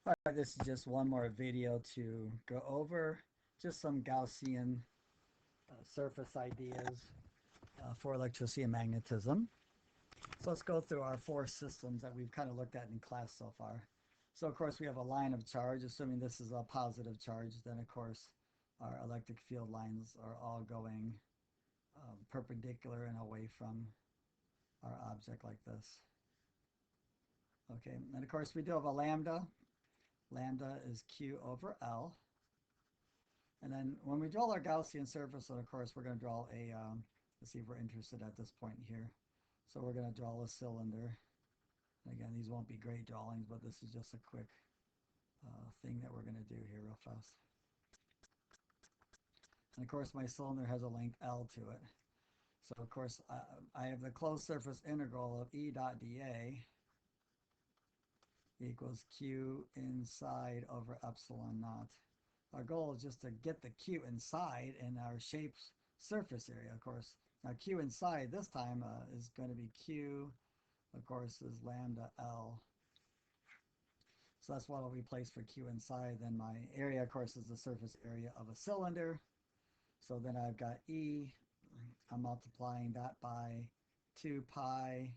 All right, this is just one more video to go over just some Gaussian surface ideas for electricity and magnetism. So let's go through our four systems that we've kind of looked at in class so far. So of course we have a line of charge, assuming this is a positive charge, then of course our electric field lines are all going perpendicular and away from our object like this. Okay, and of course we do have a lambda. Lambda is Q over L. And then when we draw our Gaussian surface, and of course we're going to draw a, let's see if we're interested at this point here. So we're going to draw a cylinder. And again, these won't be great drawings, but this is just a quick thing that we're going to do here real fast. And of course my cylinder has a length L to it. So of course I have the closed surface integral of E dot dA equals Q inside over epsilon naught. Our goal is just to get the Q inside in our shape's surface area, of course. Now Q inside this time is going to be Q, of course, is lambda L. So that's what I'll replace for Q inside. Then my area, of course, is the surface area of a cylinder. So then I've got E. I'm multiplying that by 2 pi.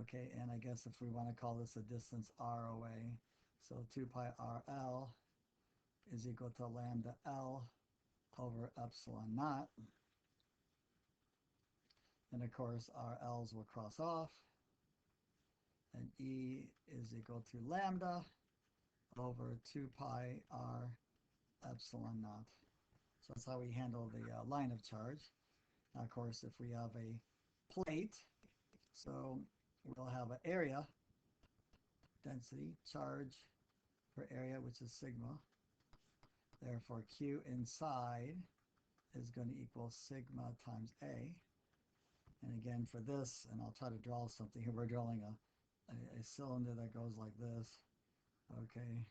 Okay, and I guess if we want to call this a distance R away, so 2 pi RL is equal to lambda L over epsilon naught. And of course our L's will cross off, and E is equal to lambda over 2 pi R epsilon naught. So that's how we handle the line of charge. Now of course if we have a plate, so we'll have an area, density, charge per area, which is sigma. Therefore Q inside is going to equal sigma times A. And again for this, and I'll try to draw something here, we're drawing a cylinder that goes like this. Okay,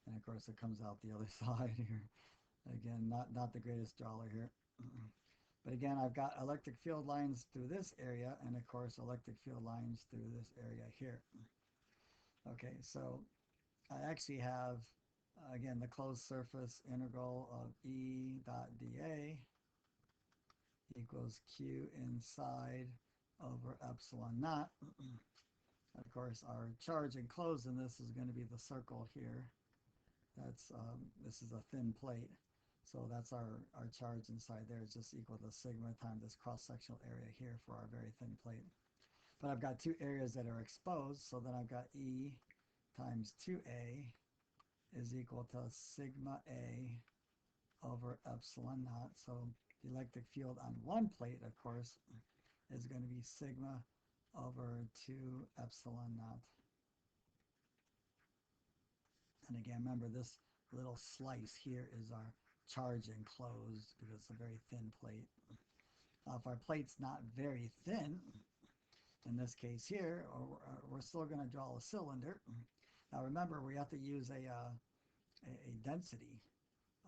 and of course it comes out the other side here. Again, not the greatest drawer here. But again, I've got electric field lines through this area, and of course electric field lines through this area here. Okay, so I actually have, again, the closed surface integral of E dot dA equals Q inside over epsilon naught. Of course, our charge enclosed in this is going to be the circle here. That's this is a thin plate, so that's our charge inside there is just equal to sigma times this cross-sectional area here for our very thin plate. But I've got two areas that are exposed, so then I've got E times 2A is equal to sigma A over epsilon naught. So the electric field on one plate, of course, is going to be sigma over 2 epsilon naught. And again, remember this little slice here is our charge enclosed because it's a very thin plate. Now, if our plate's not very thin, in this case here, we're still going to draw a cylinder. Now remember, we have to use a density,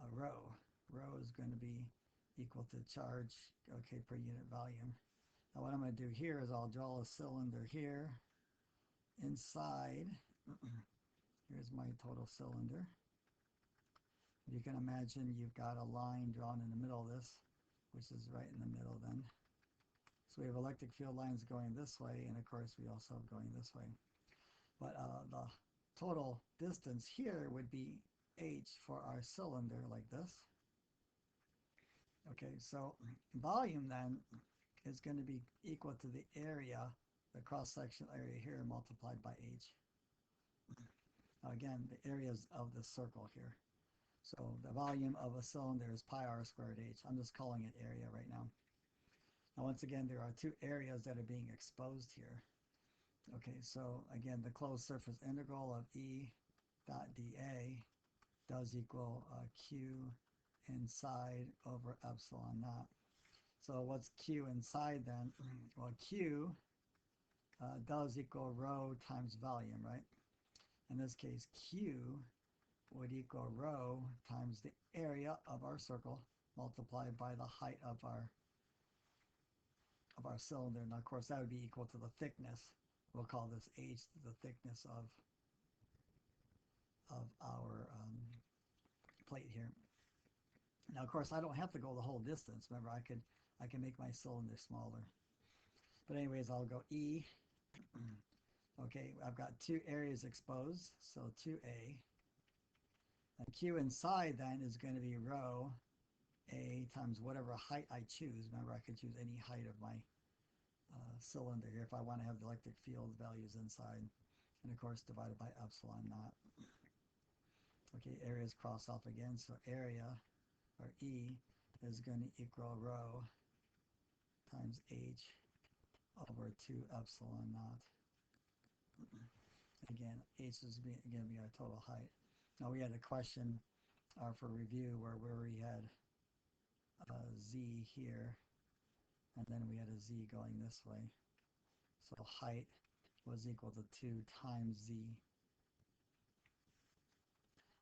a rho. Rho is going to be equal to charge, okay, per unit volume. Now what I'm going to do here is I'll draw a cylinder here. Inside, here's my total cylinder. You can imagine you've got a line drawn in the middle of this, which is right in the middle then. So we have electric field lines going this way, and of course we also have going this way. But the total distance here would be h for our cylinder like this. Okay, so volume then is going to be equal to the area, the cross-sectional area here multiplied by h. Now again, the areas of the circle here. So the volume of a cylinder is pi r squared h. I'm just calling it area right now. Now once again, there are two areas that are being exposed here. Okay, so again, the closed surface integral of E dot dA does equal Q inside over epsilon naught. So what's Q inside then? Well, Q does equal rho times volume, right? In this case, Q would equal rho times the area of our circle multiplied by the height of our cylinder. And of course, that would be equal to the thickness. We'll call this h, the thickness of our plate here. Now, of course, I don't have to go the whole distance. Remember, I can make my cylinder smaller. But anyways, I'll go E. Okay, I've got two areas exposed, so 2A. And Q inside then is going to be rho A times whatever height I choose. Remember, I could choose any height of my cylinder here if I want to have the electric field values inside. And of course, divided by epsilon naught. Okay, areas cross off again, so area, or E, is going to equal rho times H over 2 epsilon naught. Again, H is going to be our total height. Now we had a question for review where we had Z here, and then we had a Z going this way. So height was equal to 2 times Z.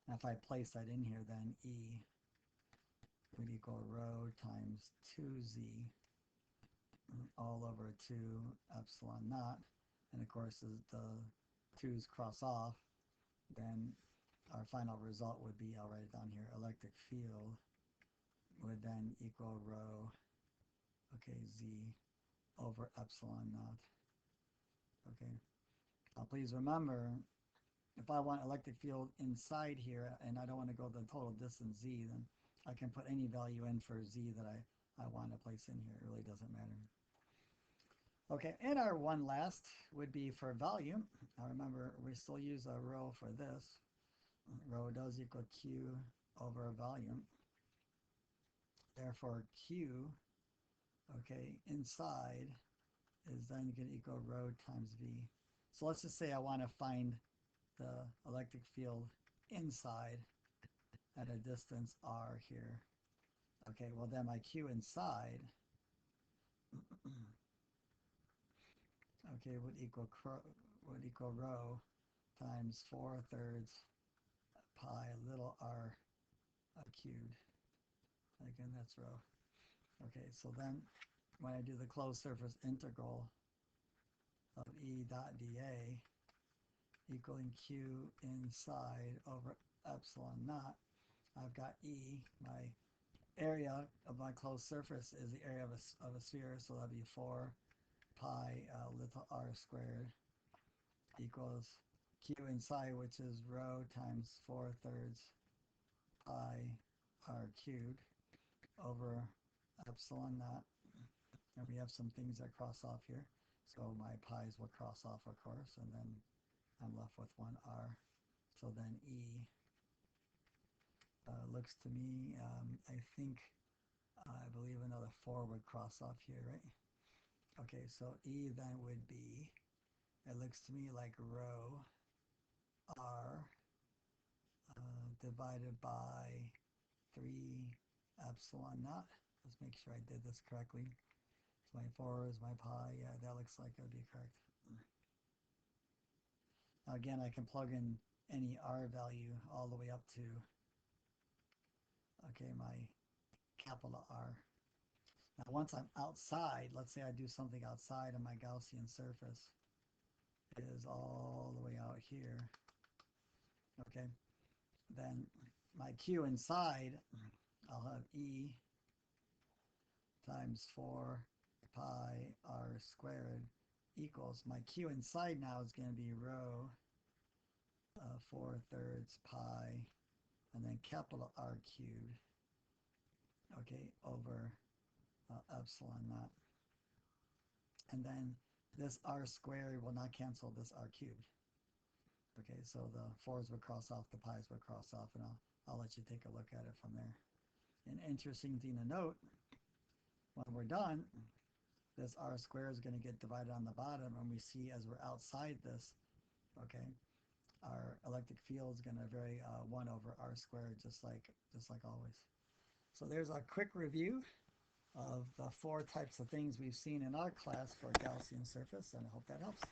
Now if I place that in here, then E would equal rho times 2Z all over 2 epsilon naught. And of course, as the 2's cross off, then our final result would be, I'll write it down here, electric field would then equal rho, okay, Z over epsilon naught. Okay. Now please remember, if I want electric field inside here and I don't want to go the total distance Z, then I can put any value in for Z that I want to place in here. It really doesn't matter. Okay, and our one last would be for volume. Now remember, we still use a rho for this. Rho does equal Q over volume. Therefore, Q, okay, inside is then going to equal rho times V. So let's just say I want to find the electric field inside at a distance R here. Okay, well then my Q inside okay, would equal rho times 4/3 pi little r cubed. Again, that's rho. Okay, so then when I do the closed surface integral of E dot dA equaling Q inside over epsilon naught, I've got E, my area of my closed surface is the area of a sphere, so that'd be 4 pi little r squared equals Q inside, which is rho times 4/3 pi r cubed over epsilon naught. And we have some things that cross off here. So my pi's will cross off, of course, and then I'm left with 1r. So then E looks to me, I believe another 4 would cross off here, right? Okay, so E then would be, it looks to me like rho r divided by 3 epsilon naught. Let's make sure I did this correctly. So my 4 is my pi. Yeah, that looks like it would be correct. Now again, I can plug in any r value all the way up to, okay, my capital R. Now once I'm outside, let's say I do something outside of my Gaussian surface, it is all the way out here, okay, then my Q inside, I'll have E times 4 pi r squared equals, my Q inside now is going to be rho 4/3 pi and then capital R cubed, okay, over epsilon naught. And then this r squared will not cancel this r cubed. Okay, so the 4's will cross off, the pi's will cross off, and I'll let you take a look at it from there. An interesting thing to note, when we're done, this r squared is going to get divided on the bottom, and we see as we're outside this, okay, our electric field is going to vary 1 over r squared, just like always. So there's a quick review of the 4 types of things we've seen in our class for Gaussian surface, and I hope that helps.